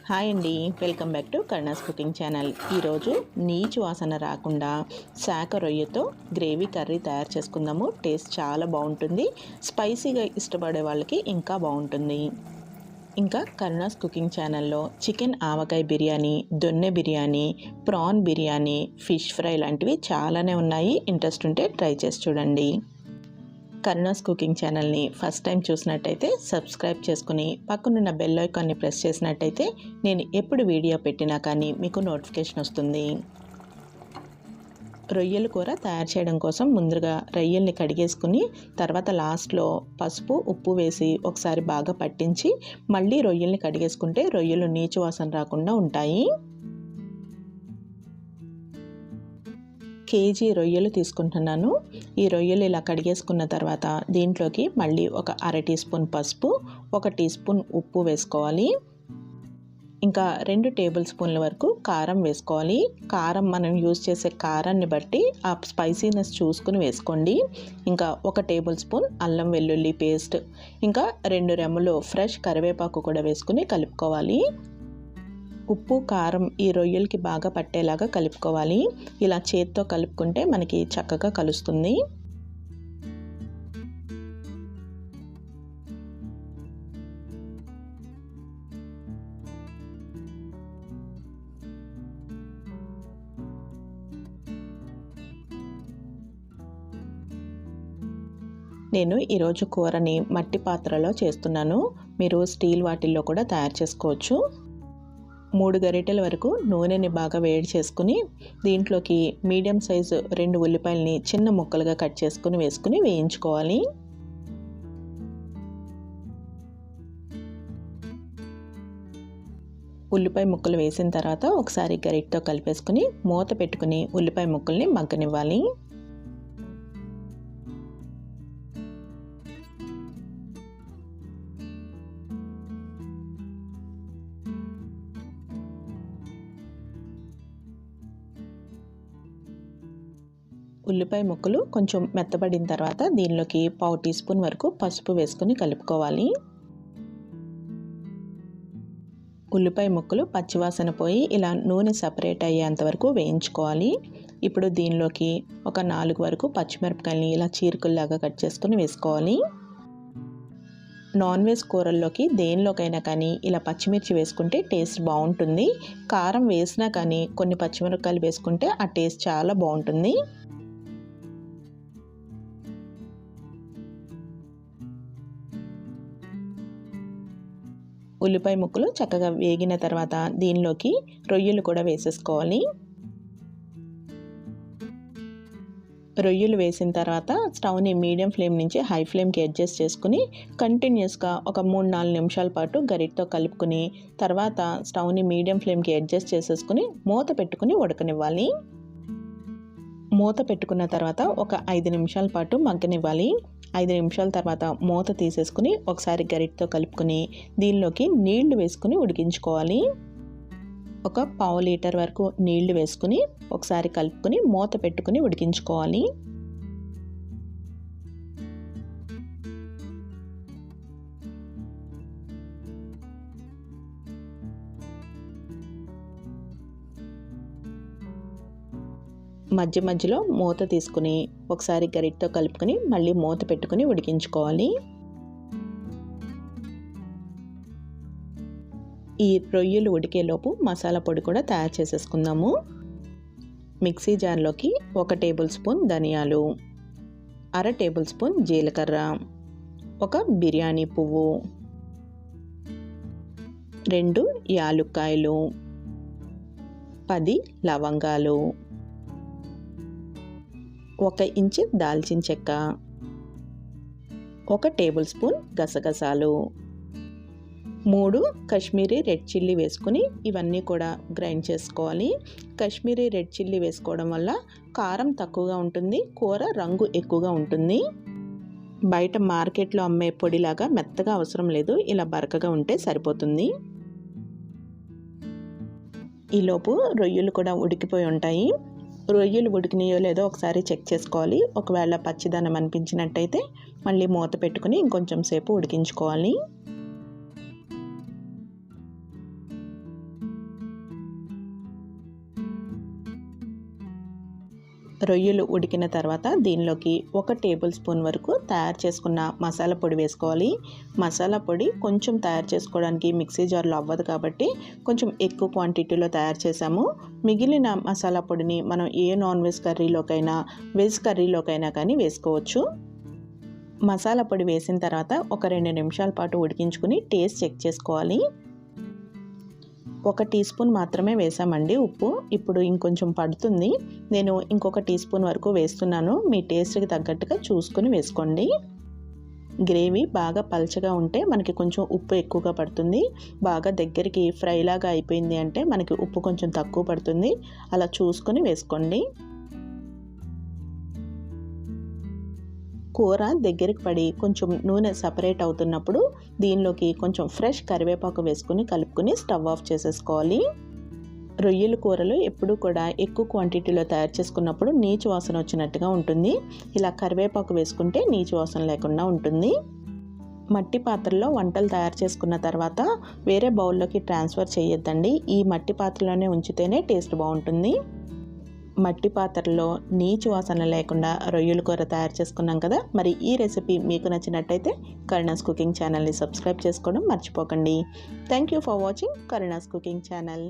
Hi అండి, welcome back to Karna's cooking channel. ఈరోజు నీచు వాసన రాకుండా శాఖ రొయ్యతో గ్రేవీ కర్రీ తయారు చేసుకుందాము. టేస్ట్ చాలా బాగుంటుంది. స్పైసీగా ఇష్టపడే వాళ్ళకి ఇంకా బాగుంటుంది. ఇంకా కర్ణాస్ కుకింగ్ ఛానల్లో chicken avakaya biryani, donne biryani, prawn biryani, fish fry లాంటివి చాలానే ఉన్నాయి. ఇంట్రెస్ట్ ఉంటే ట్రై చేసి చూడండి. కర్ణాస్ కుకింగ్ ఛానల్ని ఫస్ట్ టైం చూసినట్టయితే సబ్స్క్రైబ్ చేసుకుని పక్కనున్న బెల్ ఐకాన్ని ప్రెస్ చేసినట్టయితే నేను ఎప్పుడు వీడియో పెట్టినా కానీ మీకు నోటిఫికేషన్ వస్తుంది. రొయ్యల కూర తయారు చేయడం కోసం ముందుగా రొయ్యల్ని కడిగేసుకుని తర్వాత లాస్ట్లో పసుపు ఉప్పు వేసి ఒకసారి బాగా పట్టించి మళ్ళీ రొయ్యల్ని కడిగేసుకుంటే రొయ్యలు నీచు వాసన రాకుండా ఉంటాయి. కేజీ రొయ్యలు తీసుకుంటున్నాను. ఈ రొయ్యలు ఇలా కడిగేసుకున్న తర్వాత దీంట్లోకి మళ్ళీ ఒక అర టీ స్పూన్ పసుపు, 1 టీ స్పూన్ ఉప్పు వేసుకోవాలి. ఇంకా 2 టేబుల్ స్పూన్ల వరకు కారం వేసుకోవాలి. కారం మనం యూజ్ చేసే కారాన్ని బట్టి ఆ స్పైసీనెస్ చూసుకుని వేసుకోండి. ఇంకా 1 టేబుల్ స్పూన్ అల్లం వెల్లుల్లి పేస్ట్, ఇంకా 2 రెమ్మలు ఫ్రెష్ కరివేపాకు కూడా వేసుకుని కలుపుకోవాలి. ఉప్పు కారం ఈ రొయ్యలకి బాగా పట్టేలాగా కలుపుకోవాలి. ఇలా చేత్తో కలుపుకుంటే మనకి చక్కగా కలుస్తుంది. నేను ఈరోజు కూరని మట్టి పాత్రలో చేస్తున్నాను. మీరు స్టీల్ వాటిల్లో కూడా తయారు చేసుకోవచ్చు. 3 గరిటెల వరకు నూనెని బాగా వేడి చేసుకుని దీంట్లోకి మీడియం సైజు 2 ఉల్లిపాయలని చిన్న ముక్కలుగా కట్ చేసుకుని వేసుకుని వేయించుకోవాలి. ఉల్లిపాయ ముక్కలు వేసిన తర్వాత ఒకసారి గరిటెతో కలిపేసుకుని మూత పెట్టుకుని ఉల్లిపాయ ముక్కల్ని మగ్గనివ్వాలి. ఉల్లిపాయ ముక్కలు కొంచెం మెత్తబడిన తర్వాత దీనిలోకి 1/4 టీ స్పూన్ వరకు పసుపు వేసుకొని కలుపుకోవాలి. ఉల్లిపాయ ముక్కలు పచ్చివాసన పోయి ఇలా నూనె సపరేట్ అయ్యేంత వరకు వేయించుకోవాలి. ఇప్పుడు దీనిలోకి ఒక 4 వరకు పచ్చిమిరపకాయలని ఇలా చీరుకుల్లాగా కట్ చేసుకొని వేసుకోవాలి. నాన్ వెజ్ కూరల్లోకి దేనిలోకైనా కానీ ఇలా పచ్చిమిర్చి వేసుకుంటే టేస్ట్ బాగుంటుంది. కారం వేసినా కానీ కొన్ని పచ్చిమిరపకాయలు వేసుకుంటే ఆ టేస్ట్ చాలా బాగుంటుంది. ఉల్లిపాయ ముక్కలు చక్కగా వేగిన తర్వాత దీనిలోకి రొయ్యలు కూడా వేసేసుకోవాలి. రొయ్యలు వేసిన తర్వాత స్టవ్ని మీడియం ఫ్లేమ్ నుంచి హై ఫ్లేమ్కి అడ్జస్ట్ చేసుకుని కంటిన్యూస్గా ఒక 3-4 నిమిషాల పాటు గరిటతో కలుపుకుని తర్వాత స్టవ్ని మీడియం ఫ్లేమ్కి అడ్జస్ట్ చేసేసుకుని మూత పెట్టుకుని ఉడకనివ్వాలి. మూత పెట్టుకున్న తర్వాత ఒక 5 నిమిషాల పాటు మగ్గనివ్వాలి. 5 నిమిషాల తర్వాత మూత తీసేసుకుని ఒకసారి గరిటతో కలుపుకుని దీనిలోకి నీళ్లు వేసుకుని ఉడికించుకోవాలి. ఒక 1/2 లీటర్ వరకు నీళ్లు వేసుకుని ఒకసారి కలుపుకుని మూత పెట్టుకుని ఉడికించుకోవాలి. మధ్య మధ్యలో మూత తీసుకుని ఒకసారి గరిటతో కలుపుకొని మళ్ళీ మూత పెట్టుకుని ఉడికించుకోవాలి. ఈ రొయ్యలు ఉడికేలోపు మసాలా పొడి కూడా తయారు చేసేసుకుందాము. మిక్సీ జార్లోకి 1 టేబుల్ స్పూన్ ధనియాలు, అర టేబుల్ స్పూన్ జీలకర్ర, 1 బిర్యానీ పువ్వు, 2 యాలుక్కాయలు, 10 లవంగాలు, 1 ఇంచు దాల్చిన చెక్క, 1 టేబుల్ స్పూన్ గసగసాలు, 3 కాశ్మీరీ రెడ్ చిల్లీ వేసుకుని ఇవన్నీ కూడా గ్రైండ్ చేసుకోవాలి. కాశ్మీరీ రెడ్ చిల్లీ వేసుకోవడం వల్ల కారం తక్కువగా ఉంటుంది, కూర రంగు ఎక్కువగా ఉంటుంది. బయట మార్కెట్లో అమ్మే పొడిలాగా మెత్తగా అవసరం లేదు, ఇలా బరకగా ఉంటే సరిపోతుంది. ఈలోపు రొయ్యలు కూడా ఉడికిపోయి ఉంటాయి. రొయ్యలు ఉడికినాయో లేదో ఒకసారి చెక్ చేసుకోవాలి. ఒకవేళ పచ్చిదనం అనిపించినట్టయితే మళ్ళీ మూత పెట్టుకుని ఇంకొంచెం సేపు ఉడికించుకోవాలి. రొయ్యలు ఉడికిన తర్వాత దీనిలోకి 1 టేబుల్ స్పూన్ వరకు తయారు చేసుకున్న మసాలా పొడి వేసుకోవాలి. మసాలా పొడి కొంచెం తయారు చేసుకోవడానికి మిక్సీ జార్లో అవ్వదు కాబట్టి కొంచెం ఎక్కువ క్వాంటిటీలో తయారు చేసాము. మిగిలిన మసాలా పొడిని మనం ఏ నాన్ వెజ్ కర్రీలోకైనా వెజ్ కర్రీలోకైనా కానీ వేసుకోవచ్చు. మసాలా పొడి వేసిన తర్వాత ఒక 2 నిమిషాల పాటు ఉడికించుకుని టేస్ట్ చెక్ చేసుకోవాలి. 1 టీ స్పూన్ మాత్రమే వేసామండి ఉప్పు. ఇప్పుడు ఇంకొంచెం పడుతుంది. నేను ఇంకొక టీ స్పూన్ వరకు వేస్తున్నాను. మీ టేస్ట్కి తగ్గట్టుగా చూసుకొని వేసుకోండి. గ్రేవీ బాగా పల్చగా ఉంటే మనకి కొంచెం ఉప్పు ఎక్కువగా పడుతుంది. బాగా దగ్గరికి ఫ్రైలాగా అయిపోయింది అంటే మనకి ఉప్పు కొంచెం తక్కువ పడుతుంది. అలా చూసుకొని వేసుకోండి. కూర దగ్గరికి పడి కొంచెం నూనె సపరేట్ అవుతున్నప్పుడు దీనిలోకి కొంచెం ఫ్రెష్ కరివేపాకు వేసుకుని కలుపుకొని స్టవ్ ఆఫ్ చేసేసుకోవాలి. రొయ్యల కూరలు ఎప్పుడూ కూడా ఎక్కువ క్వాంటిటీలో తయారు చేసుకున్నప్పుడు నీచు వాసన వచ్చినట్టుగా ఉంటుంది. ఇలా కరివేపాకు వేసుకుంటే నీచు వాసన లేకుండా ఉంటుంది. మట్టి పాత్రలో వంటలు తయారు చేసుకున్న తర్వాత వేరే బౌల్లోకి ట్రాన్స్ఫర్ చేయొద్దండి. ఈ మట్టి పాత్రలోనే ఉంచితేనే టేస్ట్ బాగుంటుంది. మట్టి పాత్రలో నీచు వాసన లేకుండా రొయ్యల కూర తయారు చేసుకున్నాం కదా. మరి ఈ రెసిపీ మీకు నచ్చినట్టయితే కరుణాస్ కుకింగ్ ఛానల్ని సబ్స్క్రైబ్ చేసుకోవడం మర్చిపోకండి. Thank you for watching Karuna's cooking channel.